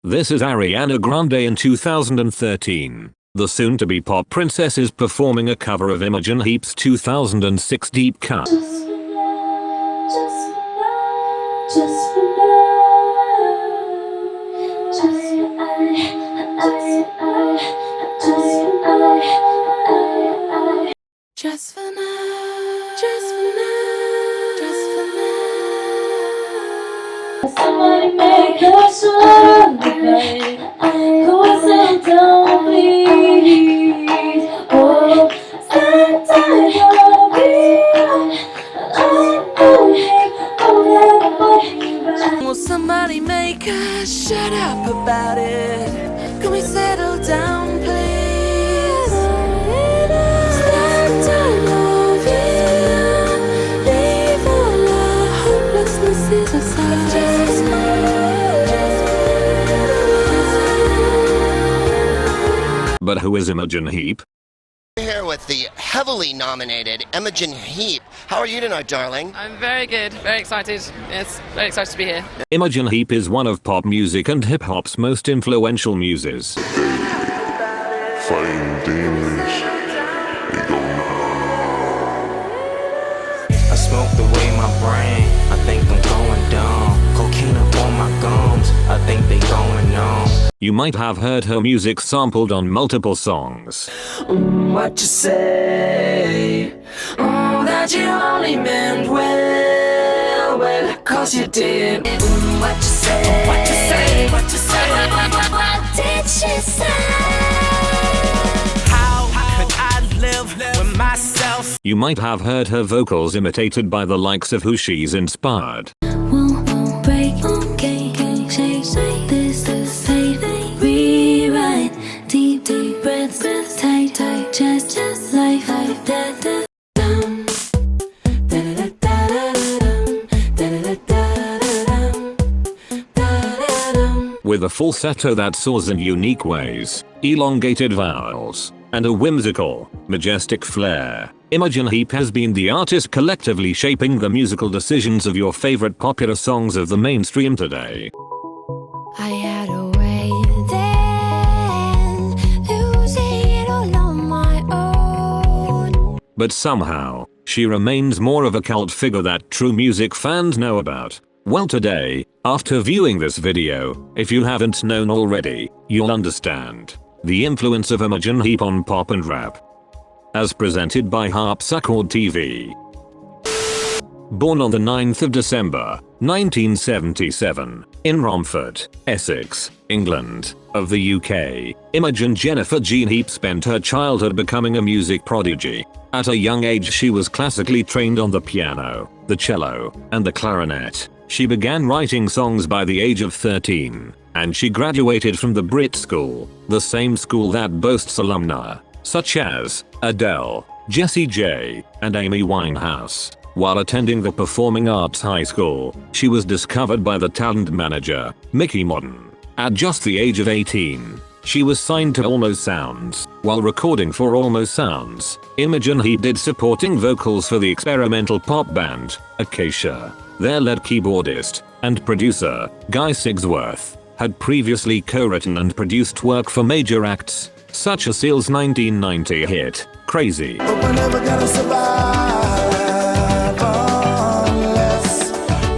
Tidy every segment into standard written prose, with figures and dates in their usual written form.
This is Ariana Grande in 2013. The soon-to-be pop princess is performing a cover of Imogen Heap's 2006 Deep Cut. Just for now, just for now, just for now. Somebody make us one night. Go and settle down, please. Oh, stand tight, will somebody make us shut up about it? Can we settle down, please? But who is Imogen Heap? Here with the heavily nominated Imogen Heap. How are you tonight, darling? I'm very good, very excited. Yes, very excited to be here. Imogen Heap is one of pop music and hip-hop's most influential muses. Fighting demons, they go I smoke the way my brain, I think I'm going dumb. Cocaine up on my gums, I think they going numb. You might have heard her music sampled on multiple songs. What you say? That you only meant well, cause you did. What you say? What you say? What you say? What did she say? How could I live with myself? You might have heard her vocals imitated by the likes of who she's inspired. Won't break, okay, shake, this is rewrite, deep breaths, tight, just life, with a falsetto that soars in unique ways, elongated vowels, and a whimsical, majestic flair, Imogen Heap has been the artist collectively shaping the musical decisions of your favorite popular songs of the mainstream today. I had a way then, losing it all on my own. But somehow, she remains more of a cult figure that true music fans know about. Well, today, after viewing this video, if you haven't known already, you'll understand the influence of Imogen Heap on pop and rap. As presented by Harpsichord TV. Born on the 9th of December, 1977, in Romford, Essex, England, of the UK, Imogen Jennifer Jean Heap spent her childhood becoming a music prodigy. At a young age she was classically trained on the piano, the cello, and the clarinet. She began writing songs by the age of 13, and she graduated from the Brit School, the same school that boasts alumni such as Adele, Jessie J, and Amy Winehouse. While attending the Performing Arts High School, she was discovered by the talent manager, Mickey Modern. At just the age of 18, she was signed to Almost Sounds. While recording for Almost Sounds, Imogen Heap did supporting vocals for the experimental pop band, Acacia. Their lead keyboardist and producer, Guy Sigsworth, had previously co-written and produced work for major acts, such as Seal's 1990 hit, Crazy. But we're never gonna survive unless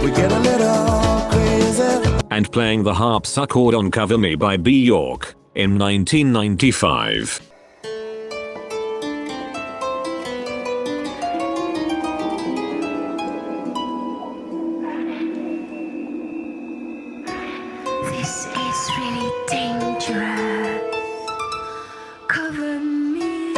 we get a little crazy. And playing the harpsichord on Cover Me by Bjork in 1995. This is really dangerous. Cover me.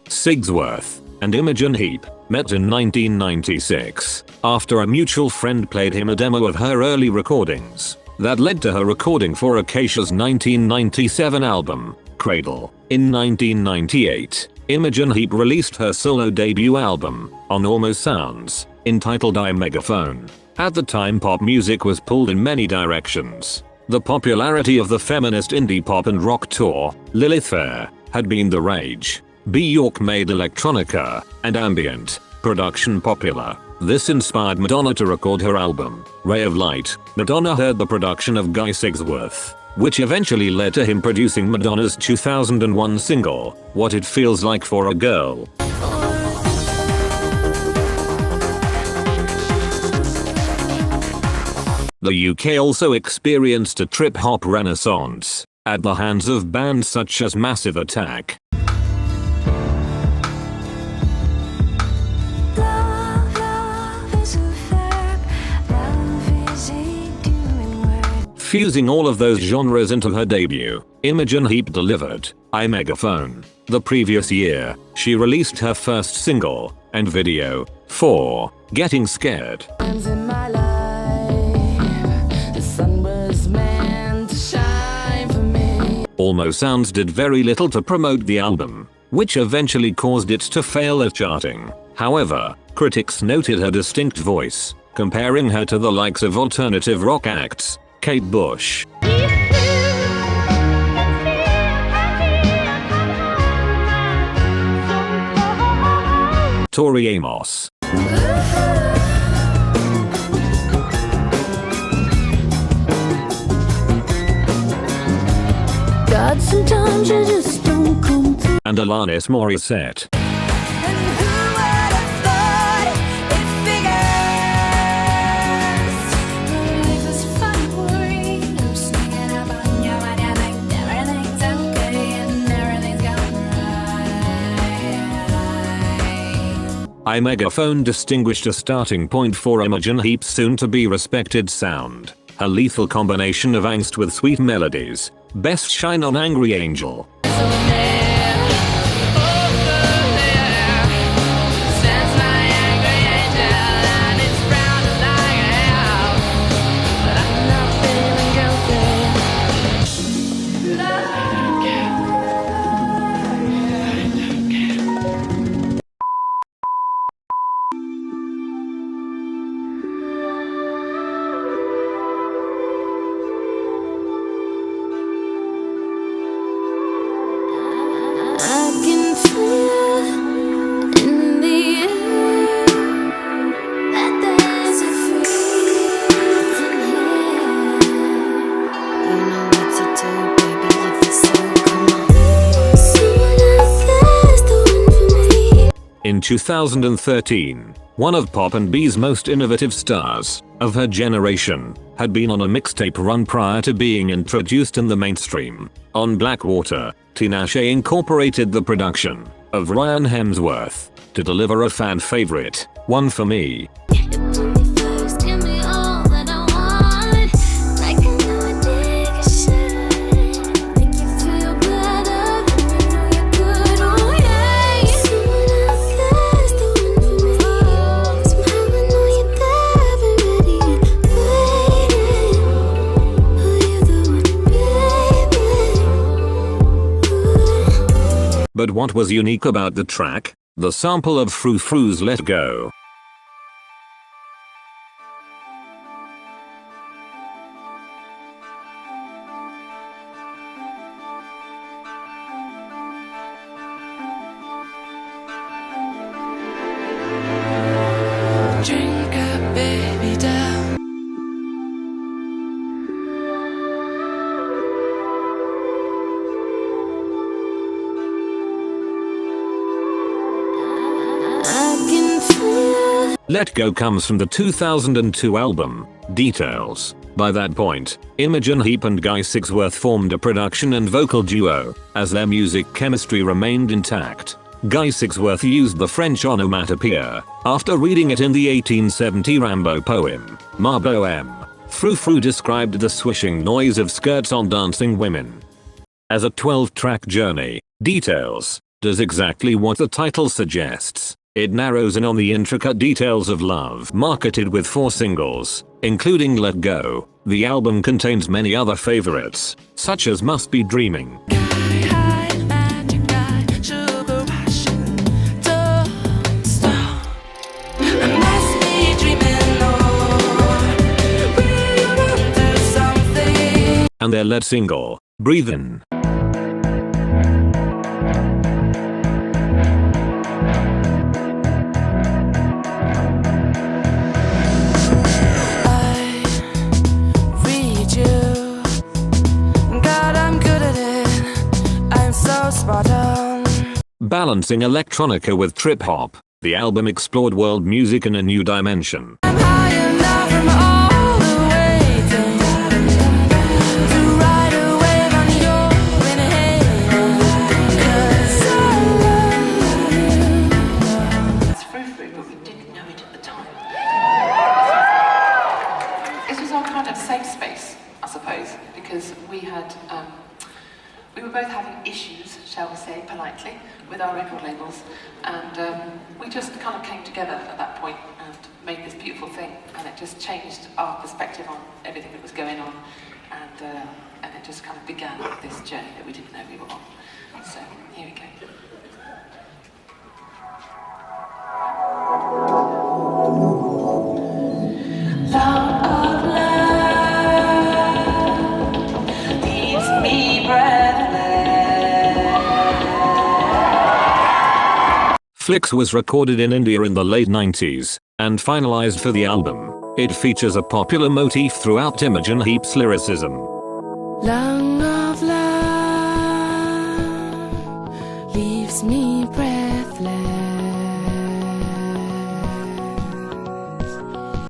Sigsworth and Imogen Heap met in 1996 after a mutual friend played him a demo of her early recordings. That led to her recording for Acacia's 1997 album, Cradle. In 1998, Imogen Heap released her solo debut album, on Almost Sounds, entitled I Megaphone. At the time, pop music was pulled in many directions. The popularity of the feminist indie pop and rock tour, Lilith Fair, had been the rage. Bjork made electronica and ambient production popular. This inspired Madonna to record her album, Ray of Light. Madonna heard the production of Guy Sigsworth, which eventually led to him producing Madonna's 2001 single, What It Feels Like for a Girl. The UK also experienced a trip-hop renaissance at the hands of bands such as Massive Attack. Fusing all of those genres into her debut, Imogen Heap delivered I Megaphone. The previous year, she released her first single and video for Getting Scared. Almost Sounds did very little to promote the album, which eventually caused it to fail at charting. However, critics noted her distinct voice, comparing her to the likes of alternative rock acts Kate Bush, Tori Amos, God, sometimes you just don't come through. and Alanis Morissette. I Megaphone distinguished a starting point for Imogen Heap's soon-to-be respected sound. Her lethal combination of angst with sweet melodies best shine on Angry Angel. In 2013, one of Pop and B's most innovative stars of her generation had been on a mixtape run prior to being introduced in the mainstream. On Blackwater, Tinashe incorporated the production of Ryan Hemsworth to deliver a fan favorite, One For Me. But what was unique about the track? The sample of Frou Frou's Let Go. Drink up, baby, down. Let Go comes from the 2002 album, Details. By that point, Imogen Heap and Guy Sigsworth formed a production and vocal duo, as their music chemistry remained intact. Guy Sigsworth used the French onomatopoeia after reading it in the 1870 Rimbaud poem, Ma Bohème. Frou Frou described the swishing noise of skirts on dancing women. As a 12-track journey, Details does exactly what the title suggests. It narrows in on the intricate details of love. Marketed with 4 singles, including Let Go, the album contains many other favorites, such as Must Be Dreaming, and their lead single, Breathe In. balancing electronica with trip hop, the album explored world music in a new dimension. I'm high enough from all the waiting to ride a wave on your inhale. 'Cause I love you. It's Frou Frou, but we didn't know it at the time. This was our kind of safe space, I suppose, because we were both having issues, shall we say, politely, with our record labels, and we just kind of came together at that point and made this beautiful thing, and it just changed our perspective on everything that was going on, and it just kind of began this journey that we didn't know we were on. So here we go. Love of love leaves me breathless. Flicks was recorded in India in the late 90s and finalized for the album. It features a popular motif throughout Imogen Heap's lyricism. Long of love leaves me breathless.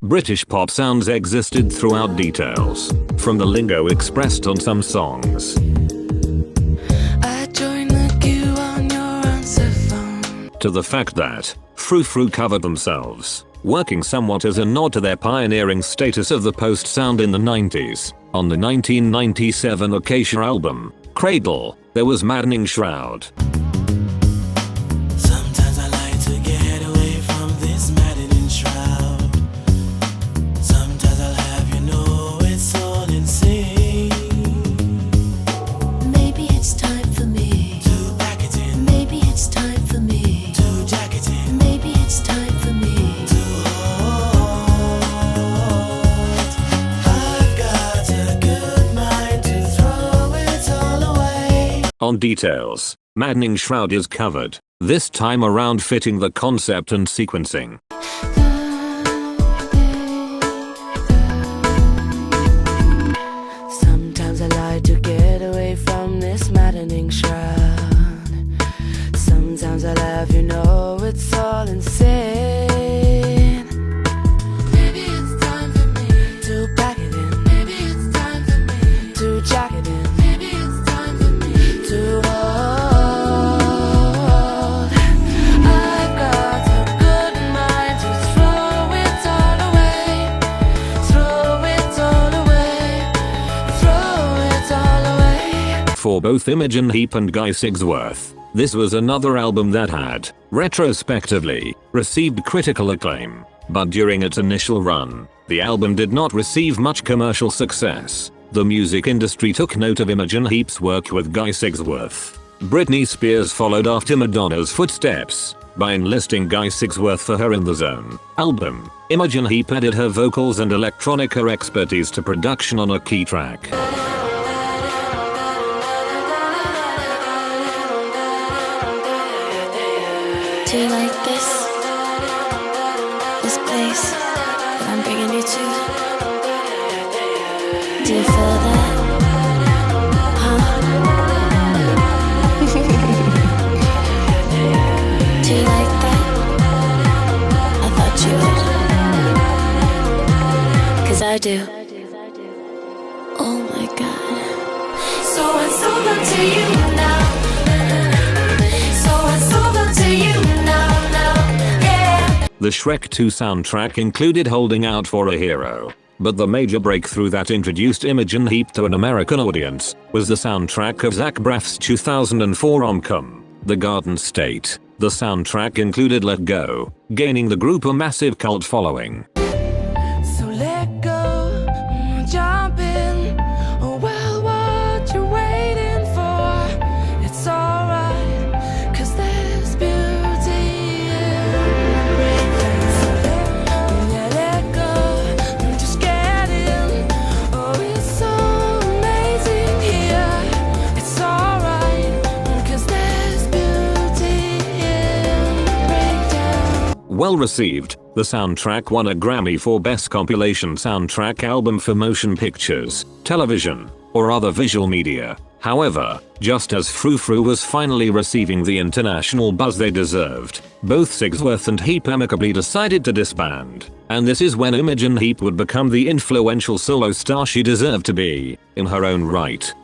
British pop sounds existed throughout details, from the lingo expressed on some songs I join the queue on your answer phone. to the fact that Frou Frou covered themselves, working somewhat as a nod to their pioneering status of the post sound in the 90s. On the 1997 Acacia album, Cradle, there was Maddening Shroud. Sometimes I like to get away from this maddening shroud. Sometimes I'll have you know it's all insane. Maybe it's time for me To pack it in, Maybe it's time for me to jack it in, Maybe it's time for me to hold. I've got a good mind to throw it all away. On Details, Maddening Shroud is covered, this time around fitting the concept and sequencing. Sometimes I like to get away from this maddening shroud. Sometimes I laugh, you know it's all insane. Maybe it's time for me to pack it in. Maybe it's time for me to jack it in. Maybe it's time for me to hold. I've got a good mind to throw it all away. Throw it all away. Throw it all away. For both Imogen Heap and Guy Sigsworth, this was another album that had, retrospectively, received critical acclaim. But during its initial run, the album did not receive much commercial success. The music industry took note of Imogen Heap's work with Guy Sigsworth. Britney Spears followed after Madonna's footsteps by enlisting Guy Sigsworth for her In the Zone album. Imogen Heap added her vocals and electronica expertise to production on a key track. Do you like this? This place that I'm bringing you to? Do you feel that? Huh? Do you like that? I thought you would. 'Cause I do. Oh my God. So it's over to you now. So it's over to you now, yeah. The Shrek 2 soundtrack included Holding Out for a Hero, but the major breakthrough that introduced Imogen Heap to an American audience was the soundtrack of Zach Braff's 2004 rom-com, The Garden State. The soundtrack included Let Go, gaining the group a massive cult following. So let go, jump in. Oh well, what you waiting for? It's alright, 'cause there's beauty in breakdowns. Yeah, let go, just get in. Oh, it's so amazing here. It's alright, 'cause there's beauty in breakdown. Well received, the soundtrack won a Grammy for Best Compilation Soundtrack Album for Motion Pictures, Television, or Other Visual Media. However, just as Frou Frou was finally receiving the international buzz they deserved, both Sigsworth and Heap amicably decided to disband. And this is when Imogen Heap would become the influential solo star she deserved to be, in her own right.